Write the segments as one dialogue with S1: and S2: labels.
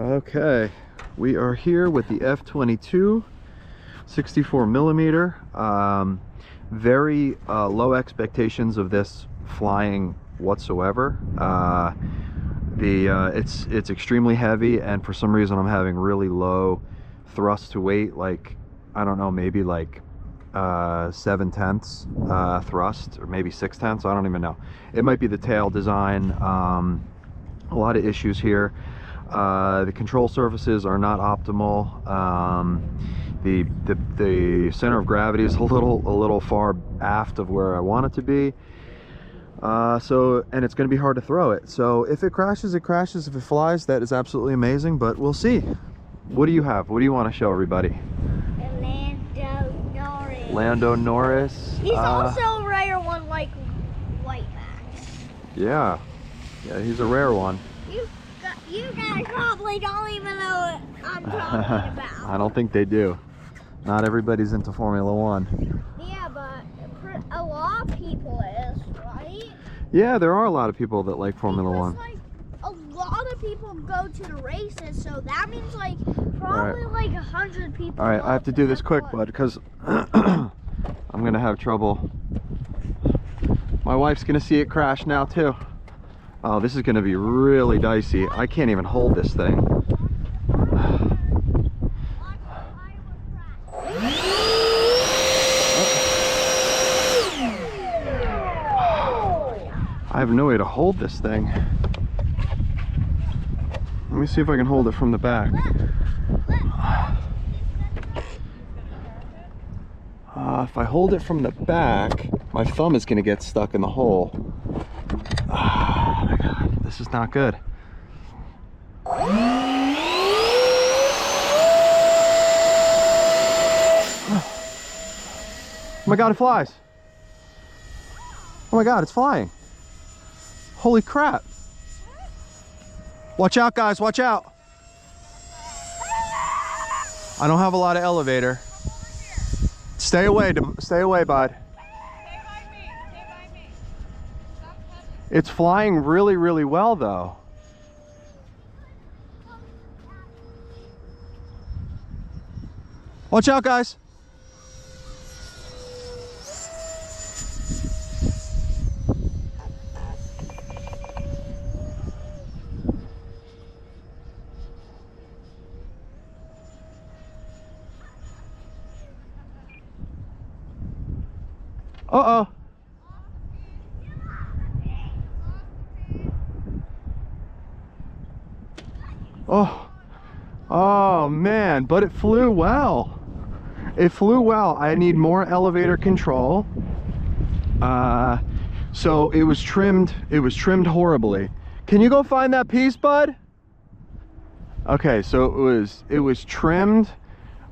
S1: Okay, we are here with the F22 64 millimeter. Very low expectations of this flying whatsoever. It's extremely heavy, and for some reason I'm having really low thrust to weight, like I don't know, maybe like 7/10 thrust, or maybe 6/10. I don't even know. It might be the tail design. A lot of issues here. The control surfaces are not optimal. The center of gravity is a little far aft of where I want it to be. And it's going to be hard to throw it. So if it crashes, it crashes. If it flies, that is absolutely amazing. But we'll see. What do you have? What do you want to show everybody?
S2: Lando Norris.
S1: Lando Norris.
S2: He's also a rare one, like White Max.
S1: Yeah, he's a rare one.
S2: You guys probably don't even know what I'm talking about.
S1: I don't think they do. Not everybody's into Formula One.
S2: Yeah, but a lot of people is, right?
S1: Yeah, there are a lot of people that like Formula One.
S2: Like, a lot of people go to the races, so that means like probably like 100 people.
S1: All right, I have to do this quick, bud, because I'm gonna have trouble. My wife's gonna see it crash now too. Oh, this is gonna be really dicey. I can't even hold this thing. I have no way to hold this thing. Let me see if I can hold it from the back. If I hold it from the back, my thumb is gonna get stuck in the hole. Oh my God, this is not good. Oh my God, it flies. Oh my God, it's flying. Holy crap. Watch out, guys, watch out. I don't have a lot of elevator. Stay away, bud.
S3: Stay by me.
S1: It's flying really, really well, though. Watch out, guys. Uh-oh. Oh man, but it flew well. It flew well. I need more elevator control. So it was trimmed horribly. Can you go find that piece, bud? Okay, so it was trimmed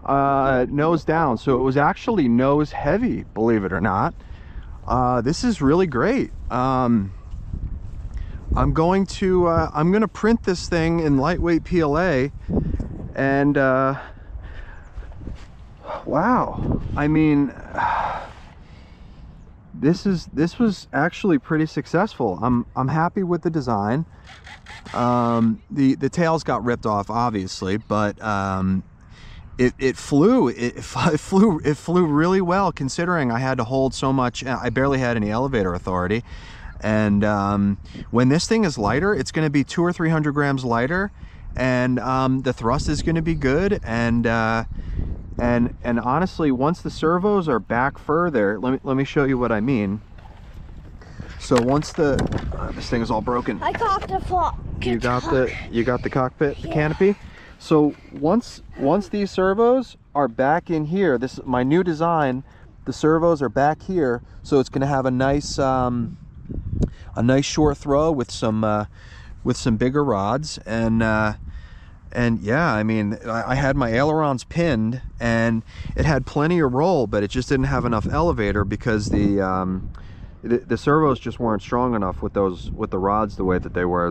S1: nose down, so it was actually nose heavy, believe it or not. This is really great. I'm gonna print this thing in lightweight PLA, and wow, I mean, this was actually pretty successful. I'm happy with the design. The tails got ripped off, obviously, but it flew really well, considering I had to hold so much. I barely had any elevator authority. And when this thing is lighter, it's going to be 200 or 300 grams lighter, and the thrust is going to be good. And honestly, once the servos are back further, let me show you what I mean. So once this thing is all broken.
S2: I got the flop.
S1: You got the cockpit, the canopy. So once these servos are back in here, this is my new design. The servos are back here, so it's going to have a nice short throw with some bigger rods, and yeah, I mean, I had my ailerons pinned, and it had plenty of roll, but it just didn't have enough elevator because the servos just weren't strong enough with the rods the way that they were.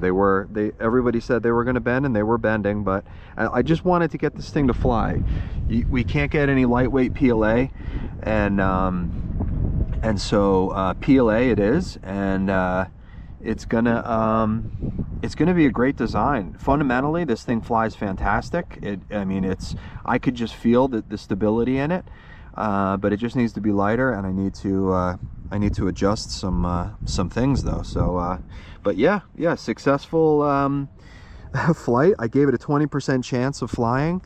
S1: Everybody said they were going to bend, and they were bending, but I just wanted to get this thing to fly. We can't get any lightweight PLA, and so PLA it is, and it's gonna it's going to be a great design. Fundamentally, this thing flies fantastic. I mean, I could just feel the stability in it, but it just needs to be lighter, and I need to adjust some things though. So, but yeah, successful flight. I gave it a 20% chance of flying,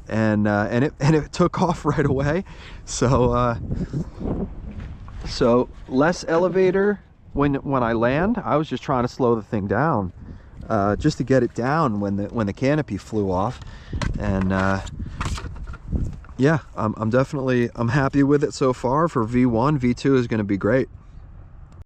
S1: and it took off right away. So so less elevator when I land. I was just trying to slow the thing down, just to get it down when the canopy flew off. And yeah, I'm happy with it so far for V1. V2 is going to be great.